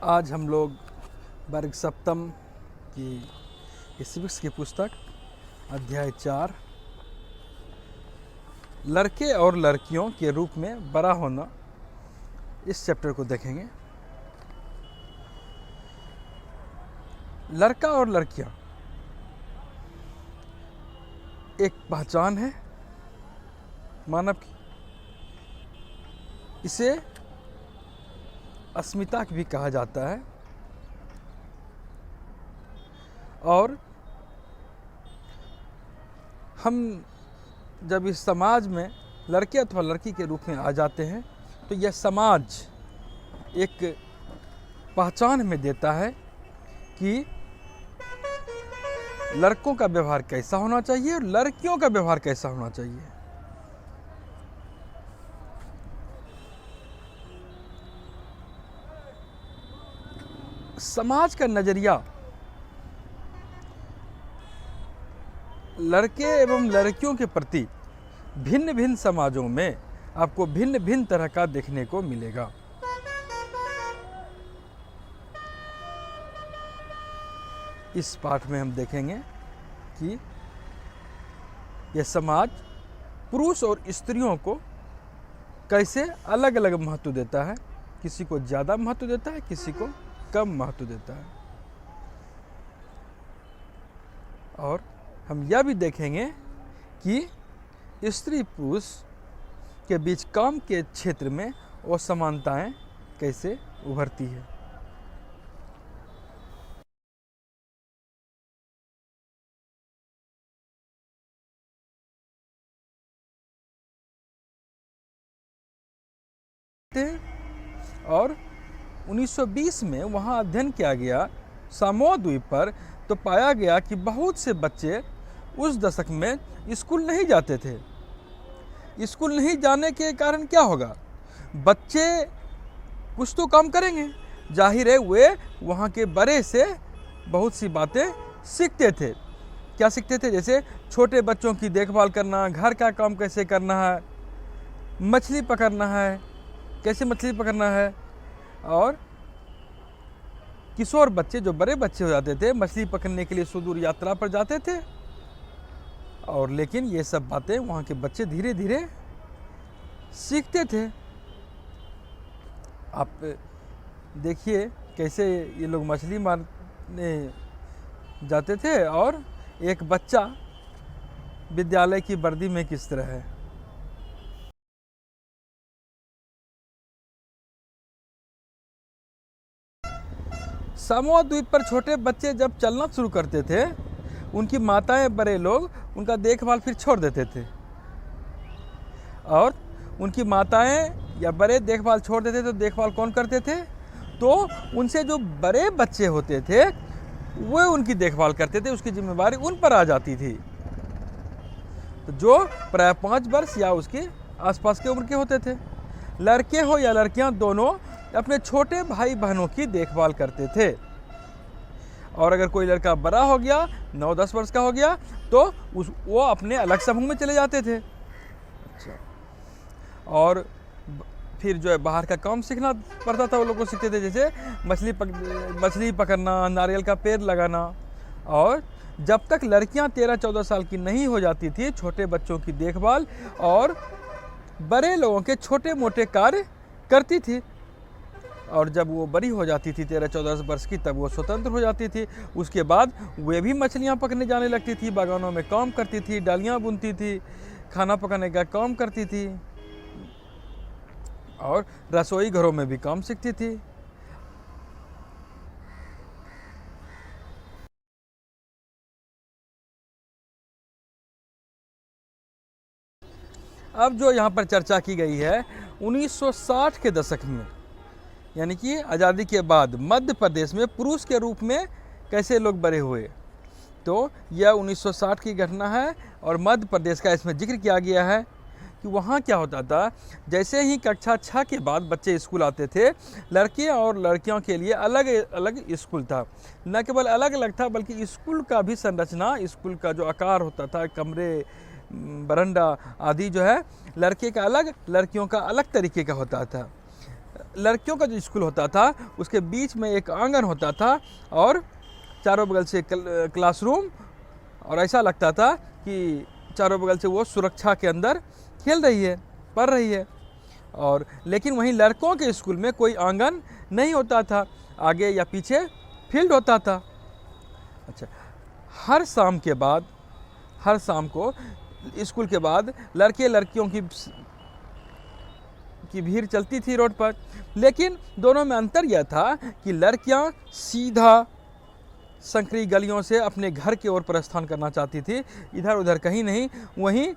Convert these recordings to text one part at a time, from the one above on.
आज हम लोग वर्ग सप्तम की सिविक्स की पुस्तक अध्याय 4 लड़के और लड़कियों के रूप में बड़ा होना, इस चैप्टर को देखेंगे। लड़का और लड़कियां एक पहचान है मानव की। इसे अस्मिता भी कहा जाता है और हम जब इस समाज में लड़के अथवा लड़की के रूप में आ जाते हैं तो यह समाज एक पहचान हमें देता है कि लड़कों का व्यवहार कैसा होना चाहिए और लड़कियों का व्यवहार कैसा होना चाहिए। समाज का नजरिया लड़के एवं लड़कियों के प्रति भिन्न भिन्न समाजों में आपको भिन्न भिन्न तरह का देखने को मिलेगा। इस पाठ में हम देखेंगे कि यह समाज पुरुष और स्त्रियों को कैसे अलग अलग महत्व देता है। किसी को ज़्यादा महत्व देता है, किसी को कम महत्व देता है। और हम यह भी देखेंगे कि स्त्री पुरुष के बीच काम के क्षेत्र में असमानताएं कैसे उभरती है। और 1920 में वहाँ अध्ययन किया गया सामोआ द्वीप पर, तो पाया गया कि बहुत से बच्चे उस दशक में स्कूल नहीं जाते थे। स्कूल नहीं जाने के कारण क्या होगा, बच्चे कुछ तो काम करेंगे, जाहिर है वे वहाँ के बड़े से बहुत सी बातें सीखते थे। क्या सीखते थे? जैसे छोटे बच्चों की देखभाल करना, घर का काम कैसे करना है, मछली पकड़ना है, कैसे मछली पकड़ना है। और किशोर बच्चे जो बड़े बच्चे हो जाते थे, मछली पकड़ने के लिए सुदूर यात्रा पर जाते थे। और लेकिन ये सब बातें वहाँ के बच्चे धीरे धीरे सीखते थे। आप देखिए कैसे ये लोग मछली मारने जाते थे और एक बच्चा विद्यालय की वर्दी में किस तरह है। सामोआ द्वीप पर छोटे बच्चे जब चलना शुरू करते थे, उनकी माताएं, बड़े लोग उनका देखभाल फिर छोड़ देते थे। और उनकी माताएं या बड़े देखभाल छोड़ देते तो देखभाल कौन करते थे? तो उनसे जो बड़े बच्चे होते थे वो उनकी देखभाल करते थे, उसकी जिम्मेदारी उन पर आ जाती थी। तो जो प्राय 5 वर्ष या उसके आसपास के उम्र के होते थे। लड़के हो या लड़कियां, दोनों अपने छोटे भाई बहनों की देखभाल करते थे। और अगर कोई लड़का बड़ा हो गया, 9-10 वर्ष का हो गया, तो वो अपने अलग समूह में चले जाते थे। अच्छा। और फिर जो है बाहर का काम सीखना पड़ता था, वो लोग को सीखते थे, जैसे मछली पकड़ना, नारियल का पेड़ लगाना। और जब तक लड़कियां 13-14 साल की नहीं हो जाती थी, छोटे बच्चों की देखभाल और बड़े लोगों के छोटे मोटे कार्य करती थी। और जब वो बड़ी हो जाती थी 13-14 वर्ष की, तब वो स्वतंत्र हो जाती थी। उसके बाद वे भी मछलियाँ पकड़ने जाने लगती थी, बागानों में काम करती थी, डालियाँ बुनती थी, खाना पकाने का काम करती थी और रसोई घरों में भी काम सीखती थी। अब जो यहाँ पर चर्चा की गई है, 1960 के दशक में, यानी कि आज़ादी के बाद मध्य प्रदेश में पुरुष के रूप में कैसे लोग बड़े हुए। तो यह 1960 की घटना है और मध्य प्रदेश का इसमें जिक्र किया गया है कि वहाँ क्या होता था। जैसे ही कक्षा 6 के बाद बच्चे स्कूल आते थे, लड़के और लड़कियों के लिए अलग अलग स्कूल था। न केवल अलग अलग था, बल्कि स्कूल का भी संरचना, स्कूल का जो आकार होता था, कमरे, बरंडा आदि जो है, लड़के का अलग, लड़कियों का अलग तरीके का होता था। लड़कियों का जो स्कूल होता था उसके बीच में एक आंगन होता था और चारों बगल से क्लासरूम, और ऐसा लगता था कि चारों बगल से वो सुरक्षा के अंदर खेल रही है, पढ़ रही है। और लेकिन वहीं लड़कों के स्कूल में कोई आंगन नहीं होता था, आगे या पीछे फील्ड होता था। अच्छा, हर शाम को स्कूल के बाद लड़के लड़कियों की भीड़ चलती थी रोड पर, लेकिन दोनों में अंतर यह था कि लड़कियां सीधा संकरी गलियों से अपने घर की ओर प्रस्थान करना चाहती थी, इधर उधर कहीं नहीं। वहीं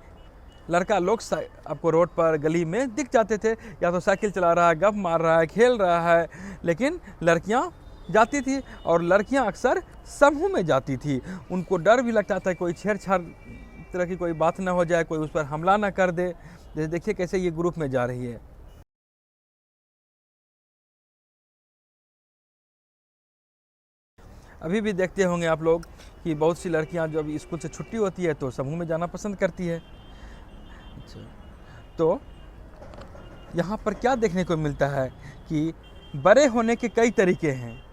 लड़का लोग आपको रोड पर गली में दिख जाते थे, या तो साइकिल चला रहा है, गप मार रहा है, खेल रहा है, लेकिन लड़कियां जाती थी और लड़कियां अक्सर समूह में जाती थी। उनको डर भी लगता था कोई छेड़छाड़ तरह की कोई बात ना हो जाए, कोई उस पर हमला ना कर दे। जैसे देखिए कैसे ये ग्रुप में जा रही है। अभी भी देखते होंगे आप लोग कि बहुत सी लड़कियां जब स्कूल से छुट्टी होती है तो समूह में जाना पसंद करती है। अच्छा, तो यहाँ पर क्या देखने को मिलता है कि बड़े होने के कई तरीके हैं।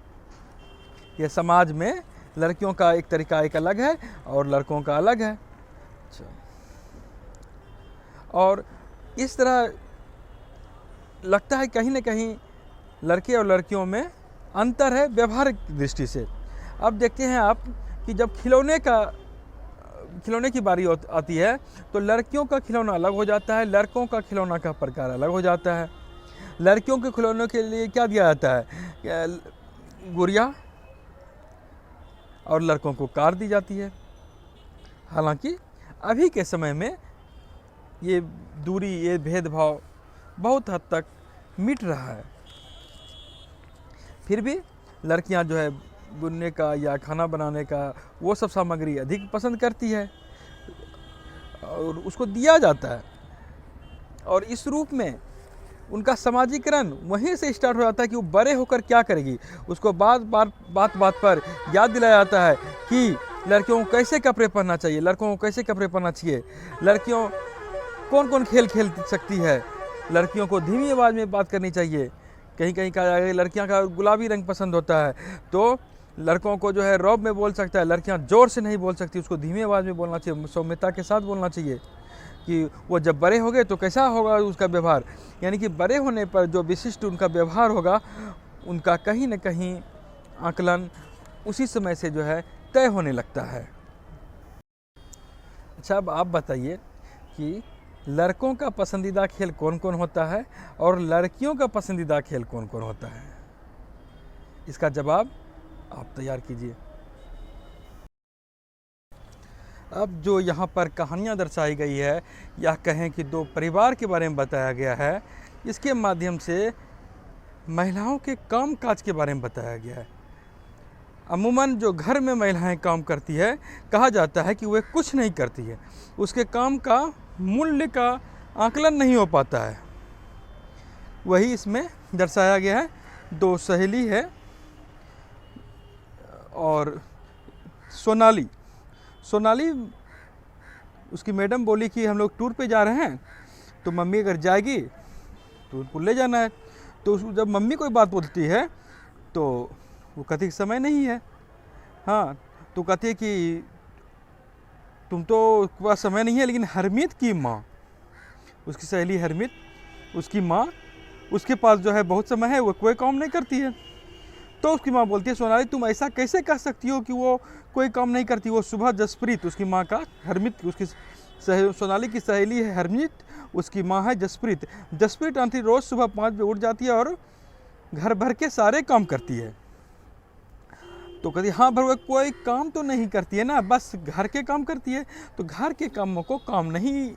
यह समाज में लड़कियों का एक तरीका एक अलग है और लड़कों का अलग है। अच्छा, और इस तरह लगता है कहीं ना कहीं लड़के और लड़कियों में अंतर है व्यवहारिक दृष्टि से। अब देखते हैं आप कि जब खिलौने की बारी आती है तो लड़कियों का खिलौना अलग हो जाता है, लड़कों का खिलौना का प्रकार अलग हो जाता है। लड़कियों के खिलौनों के लिए क्या दिया जाता है? गुड़िया, और लड़कों को कार दी जाती है। हालांकि अभी के समय में ये दूरी, ये भेदभाव बहुत हद तक मिट रहा है। फिर भी लड़कियां जो है बुनने का या खाना बनाने का वो सब सामग्री अधिक पसंद करती है और उसको दिया जाता है, और इस रूप में उनका समाजीकरण वहीं से स्टार्ट हो जाता है कि वो बड़े होकर क्या करेगी। उसको बात पर याद दिलाया जाता है कि लड़कियों को कैसे कपड़े पहनना चाहिए, लड़कों को कैसे कपड़े पहनना चाहिए, लड़कियों कौन कौन खेल खेल सकती है, लड़कियों को धीमी आवाज़ में बात करनी चाहिए। कहीं कहीं कहा जाएगा लड़कियां का गुलाबी रंग पसंद होता है तो लड़कों को जो है रौब में बोल सकता है, लड़कियां जोर से नहीं बोल सकती, उसको धीमी आवाज़ में बोलना चाहिए, सौम्यता के साथ बोलना चाहिए कि वो जब बड़े हो गए तो कैसा होगा उसका व्यवहार। यानी कि बड़े होने पर जो विशिष्ट उनका व्यवहार होगा उनका कहीं न कहीं आकलन उसी समय से जो है तय होने लगता है। अच्छा, अब आप बताइए कि लड़कों का पसंदीदा खेल कौन कौन होता है और लड़कियों का पसंदीदा खेल कौन कौन होता है? इसका जवाब आप तैयार कीजिए। अब जो यहाँ पर कहानियाँ दर्शाई गई है या कहें कि दो परिवार के बारे में बताया गया है, इसके माध्यम से महिलाओं के काम काज के बारे में बताया गया है। अमूमन जो घर में महिलाएं काम करती है कहा जाता है कि वे कुछ नहीं करती है, उसके काम का मूल्य का आकलन नहीं हो पाता है। वही इसमें दर्शाया गया है। दो सहेली है और सोनाली उसकी मैडम बोली कि हम लोग टूर पे जा रहे हैं तो मम्मी अगर जाएगी तो उनको ले जाना है। तो जब मम्मी कोई बात बोलती है तो वो कहती समय नहीं है। हाँ, तो कहती है कि तुम तो पास समय नहीं है, लेकिन हरमीत की माँ, उसकी सहेली हरमीत, उसकी माँ, उसके पास जो है बहुत समय है, वो कोई काम नहीं करती है। तो उसकी माँ बोलती है सोनाली तुम ऐसा कैसे कह सकती हो कि वो कोई काम नहीं करती। वो सुबह जसप्रीत, उसकी माँ का हरमीत, उसकी सोनाली की सहेली है हरमीत, उसकी माँ है जसप्रीत आंटी रोज़ सुबह 5 बजे उठ जाती है और घर भर के सारे काम करती है। तो कहती हाँ पर वो कोई काम तो नहीं करती है ना, बस घर के काम करती है। तो घर के कामों को काम नहीं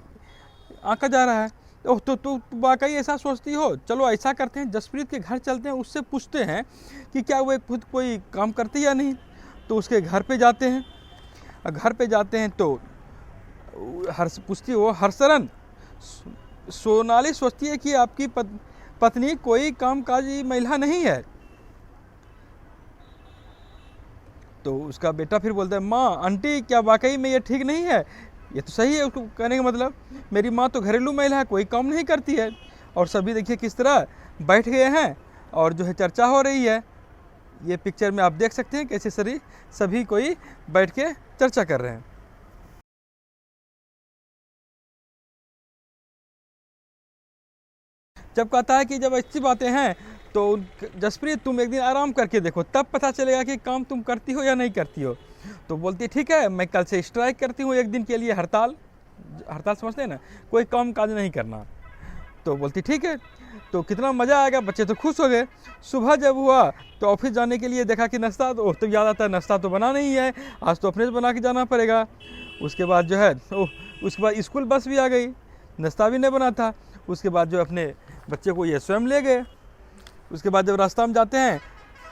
आंका जा रहा है। तो वाकई ऐसा सोचती हो? चलो ऐसा करते हैं, जसप्रीत के घर चलते हैं, उससे पूछते हैं कि क्या वो खुद कोई काम करती या नहीं। तो उसके घर पे जाते हैं, घर पे जाते हैं तो पूछती हो हरसरन, सोनाली सोचती है कि आपकी पत्नी कोई कामकाजी महिला नहीं है। तो उसका बेटा फिर बोलता है माँ आंटी क्या वाकई में ये ठीक नहीं है? ये तो सही है। उसको कहने का मतलब मेरी माँ तो घरेलू महिला है, कोई काम नहीं करती है। और सभी देखिए किस तरह बैठ गए हैं और जो है चर्चा हो रही है। ये पिक्चर में आप देख सकते हैं कैसे सभी कोई बैठ के चर्चा कर रहे हैं। जब कहता है कि जब अच्छी बातें हैं तो जसप्रीत तुम एक दिन आराम करके देखो, तब पता चलेगा कि काम तुम करती हो या नहीं करती हो। तो बोलती है ठीक है, मैं कल से स्ट्राइक करती हूँ, एक दिन के लिए हड़ताल समझते हैं ना, कोई काम काज नहीं करना। तो बोलती ठीक है। तो कितना मज़ा आएगा, बच्चे तो खुश हो गए। सुबह जब हुआ तो ऑफिस जाने के लिए देखा कि नाश्ता, तो याद आता है नाश्ता तो बना नहीं है, आज तो अपने से बना के जाना पड़ेगा। उसके बाद जो है उसके बाद स्कूल बस भी आ गई, नाश्ता भी नहीं बना था। उसके बाद जो अपने बच्चे को ये स्वयं ले गए। उसके बाद जब रास्ता में जाते हैं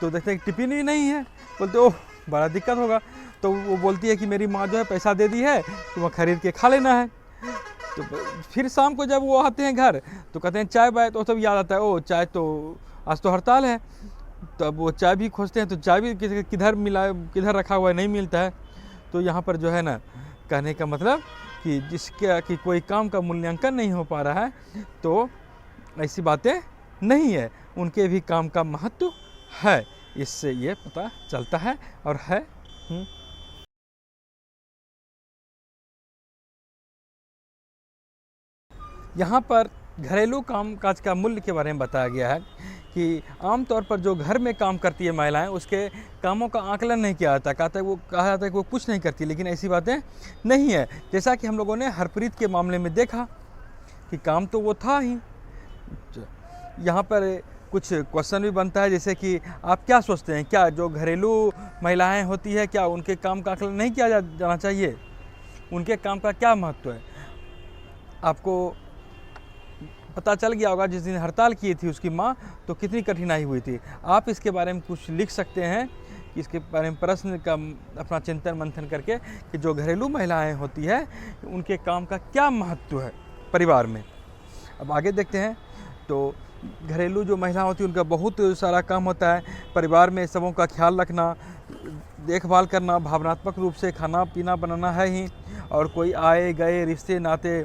तो देखते हैं टिफिन भी नहीं है। बोलते ओह बड़ा दिक्कत होगा। तो वो बोलती है कि मेरी माँ जो है पैसा दे दी है, तो वह खरीद के खा लेना है। तो फिर शाम को जब वो आते हैं घर तो कहते हैं चाय बाय, तो तब याद आता है ओ चाय तो आज तो हड़ताल है। तो अब वो चाय भी खोजते हैं तो चाय भी किधर रखा हुआ है, नहीं मिलता है। तो यहाँ पर जो है ना, कहने का मतलब कि कोई काम का मूल्यांकन नहीं हो पा रहा है, तो ऐसी बातें नहीं है, उनके भी काम का महत्व है, इससे ये पता चलता है और है। यहाँ पर घरेलू कामकाज का मूल्य के बारे में बताया गया है कि आमतौर पर जो घर में काम करती है महिलाएं, उसके कामों का आकलन नहीं किया जाता। कहा जाता है कि वो कुछ नहीं करती, लेकिन ऐसी बातें नहीं है। जैसा कि हम लोगों ने हरप्रीत के मामले में देखा कि काम तो वो था ही। यहाँ पर कुछ क्वेश्चन भी बनता है, जैसे कि आप क्या सोचते हैं, क्या जो घरेलू महिलाएं होती है, क्या उनके काम का आकलन नहीं किया जाना चाहिए? उनके काम का क्या महत्व है? आपको पता चल गया होगा जिस दिन हड़ताल की थी उसकी माँ, तो कितनी कठिनाई हुई थी। आप इसके बारे में कुछ लिख सकते हैं कि इसके बारे में प्रश्न का अपना चिंतन मंथन करके कि जो घरेलू महिलाएं होती है उनके काम का क्या महत्व है परिवार में। अब आगे देखते हैं। तो घरेलू जो महिला होती है उनका बहुत सारा काम होता है, परिवार में सबों का ख्याल रखना, देखभाल करना, भावनात्मक रूप से खाना पीना बनाना है ही, और कोई आए गए रिश्ते नाते,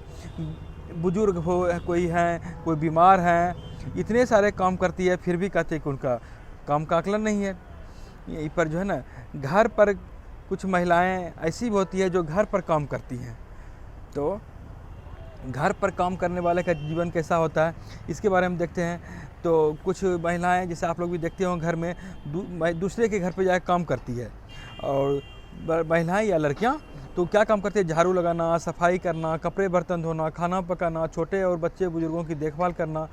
बुजुर्ग हो कोई हैं, कोई बीमार हैं, इतने सारे काम करती है, फिर भी कहते हैं कि उनका काम का आकलन नहीं है। यहीं पर जो है ना, घर पर कुछ महिलाएं ऐसी भी होती है जो घर पर काम करती हैं। तो घर पर काम करने वाले का जीवन कैसा होता है, इसके बारे में देखते हैं। तो कुछ महिलाएं, जैसे आप लोग भी देखते हो, घर में दूसरे के घर पर जाकर काम करती है। और महिलाएं या लड़कियां तो क्या काम करते हैं, झाड़ू लगाना, सफाई करना, कपड़े बर्तन धोना, खाना पकाना, छोटे और बच्चे बुजुर्गों की देखभाल करना।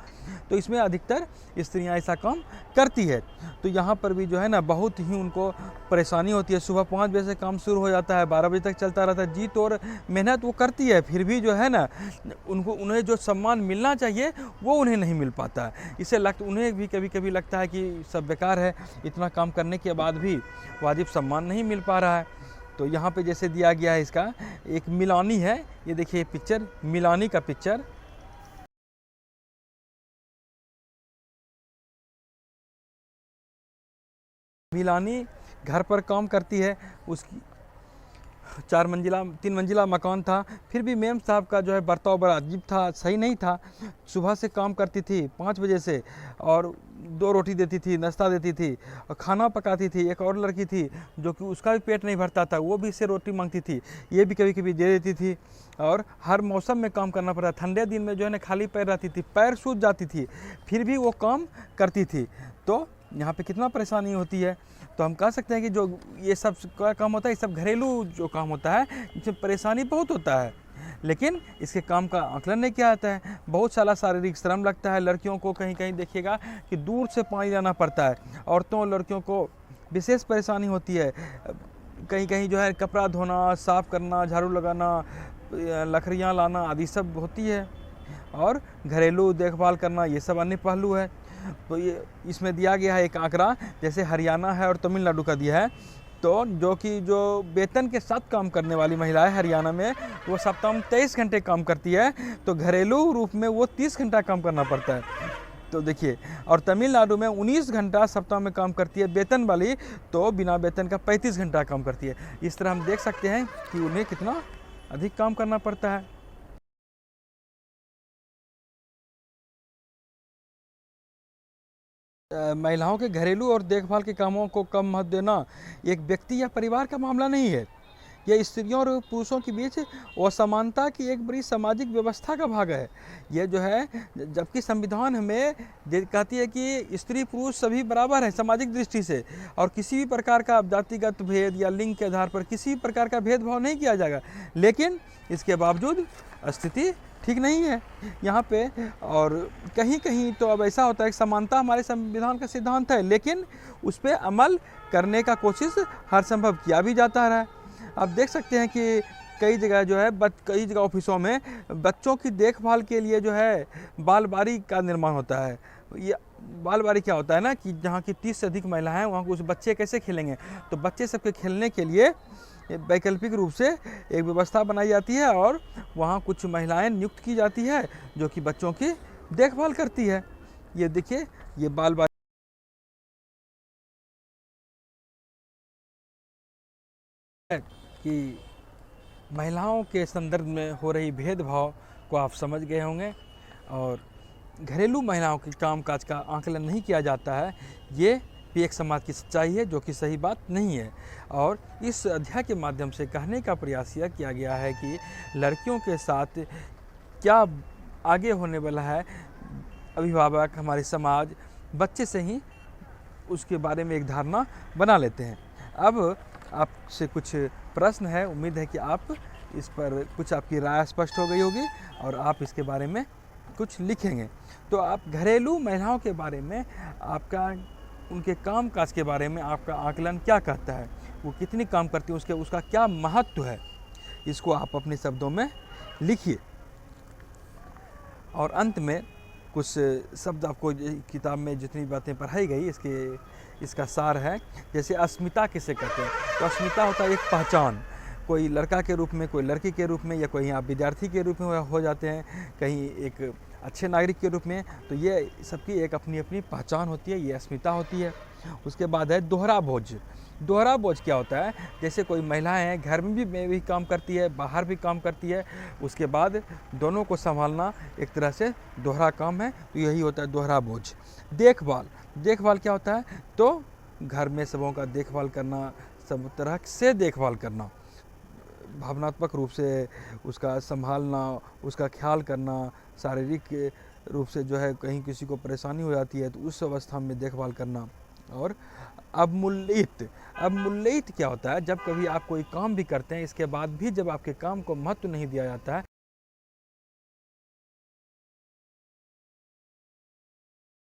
तो इसमें अधिकतर स्त्रियां ऐसा काम करती है। तो यहाँ पर भी जो है ना, बहुत ही उनको परेशानी होती है। सुबह 5 बजे से काम शुरू हो जाता है, 12 बजे तक चलता रहता है। जीत और मेहनत वो करती है, फिर भी जो है ना, उन्हें जो सम्मान मिलना चाहिए वो उन्हें नहीं मिल पाता है। इससे उन्हें भी कभी कभी लगता है कि सब बेकार है, इतना काम करने के बाद भी वाजिब सम्मान नहीं मिल पा रहा है। तो यहाँ पे जैसे दिया गया है, इसका एक मिलानी है, ये देखिए पिक्चर, मिलानी का पिक्चर। मिलानी घर पर काम करती है, उसकी 3 मंजिला मकान था, फिर भी मेम साहब का जो है बर्ताव बड़ा अजीब था, सही नहीं था। सुबह से काम करती थी 5 बजे से, और 2 रोटी देती थी, नाश्ता देती थी, और खाना पकाती थी। एक और लड़की थी जो कि उसका भी पेट नहीं भरता था, वो भी इससे रोटी मांगती थी, ये भी कभी कभी दे देती थी। और हर मौसम में काम करना पड़ता। ठंडे दिन में जो है ना, खाली पैर रहती थी, पैर सूज जाती थी, फिर भी वो काम करती थी। तो यहाँ पे कितना परेशानी होती है। तो हम कह सकते हैं कि जो ये सब का काम होता है, ये सब घरेलू जो काम होता है, इसमें परेशानी बहुत होता है, लेकिन इसके काम का आकलन नहीं किया जाता है। बहुत सारा शारीरिक श्रम लगता है। लड़कियों को कहीं कहीं देखिएगा कि दूर से पानी लाना पड़ता है। औरतों और लड़कियों को विशेष परेशानी होती है। कहीं कहीं जो है कपड़ा धोना, साफ़ करना, झाड़ू लगाना, लकड़ियाँ लाना आदि सब होती है, और घरेलू देखभाल करना, ये सब अन्य पहलू है। तो ये इसमें दिया गया है एक आंकड़ा, जैसे हरियाणा है और तमिलनाडु का दिया है। तो जो वेतन के साथ काम करने वाली महिलाएं हरियाणा में, वो सप्ताह में 23 घंटे काम करती है, तो घरेलू रूप में वो 30 घंटा काम करना पड़ता है। तो देखिए, और तमिलनाडु में 19 घंटा सप्ताह में काम करती है वेतन वाली, तो बिना वेतन का 35 घंटा काम करती है। इस तरह हम देख सकते हैं कि उन्हें कितना अधिक काम करना पड़ता है। महिलाओं के घरेलू और देखभाल के कामों को कम महत्व देना एक व्यक्ति या परिवार का मामला नहीं है। यह स्त्रियों और पुरुषों के बीच असमानता की एक बड़ी सामाजिक व्यवस्था का भाग है। यह जो है, जबकि संविधान हमें कहती है कि स्त्री पुरुष सभी बराबर हैं सामाजिक दृष्टि से, और किसी भी प्रकार का जातिगत भेद या लिंग के आधार पर किसी भी प्रकार का भेदभाव नहीं किया जाएगा, लेकिन इसके बावजूद स्थिति ठीक नहीं है यहाँ पे। और कहीं कहीं तो अब ऐसा होता है कि समानता हमारे संविधान का सिद्धांत है, लेकिन उस पर अमल करने का कोशिश हर संभव किया भी जाता रहा है। आप देख सकते हैं कि कई जगह जो है कई जगह ऑफिसों में बच्चों की देखभाल के लिए जो है बाल बाड़ी का निर्माण होता है। ये बाल बाड़ी क्या होता है ना, कि जहाँ की 30 से अधिक महिलाएं हैं वहाँ उस बच्चे कैसे खेलेंगे, तो बच्चे सबके खेलने के लिए वैकल्पिक रूप से एक व्यवस्था बनाई जाती है और वहाँ कुछ महिलाएं नियुक्त की जाती है जो कि बच्चों की देखभाल करती है। ये देखिए, ये बाल बाड़ी है कि महिलाओं के संदर्भ में हो रही भेदभाव को आप समझ गए होंगे। और घरेलू महिलाओं के कामकाज का आकलन नहीं किया जाता है, ये भी एक समाज की सच्चाई है जो कि सही बात नहीं है। और इस अध्याय के माध्यम से कहने का प्रयास यह किया गया है कि लड़कियों के साथ क्या आगे होने वाला है, अभिभावक, हमारे समाज बच्चे से ही उसके बारे में एक धारणा बना लेते हैं। अब आपसे कुछ प्रश्न है, उम्मीद है कि आप इस पर कुछ आपकी राय स्पष्ट हो गई होगी और आप इसके बारे में कुछ लिखेंगे। तो आप घरेलू महिलाओं के बारे में आपका, उनके काम काज के बारे में आपका आकलन क्या कहता है, वो कितनी काम करती है, उसका क्या महत्व है, इसको आप अपने शब्दों में लिखिए। और अंत में कुछ शब्द आपको किताब में जितनी बातें पढ़ाई गई इसका सार है। जैसे अस्मिता किसे कहते हैं, तो अस्मिता होता है एक पहचान, कोई लड़का के रूप में, कोई लड़की के रूप में, या कोई आप विद्यार्थी के रूप में हो जाते हैं, कहीं एक अच्छे नागरिक के रूप में, तो ये सबकी एक अपनी अपनी पहचान होती है, ये अस्मिता होती है। उसके बाद है दोहरा बोझ। दोहरा बोझ क्या होता है, जैसे कोई महिलाएं हैं घर में भी काम करती है, बाहर भी काम करती है, उसके बाद दोनों को संभालना एक तरह से दोहरा काम है, तो यही होता है दोहरा बोझ। देखभाल क्या होता है, तो घर में सबों का देखभाल करना, सब तरह से देखभाल करना, भावनात्मक रूप से उसका संभालना, उसका ख्याल करना, शारीरिक रूप से जो है कहीं किसी को परेशानी हो जाती है तो उस अवस्था में देखभाल करना। और अवमूल्यित क्या होता है, जब कभी आप कोई काम भी करते हैं, इसके बाद भी जब आपके काम को महत्व नहीं दिया जाता है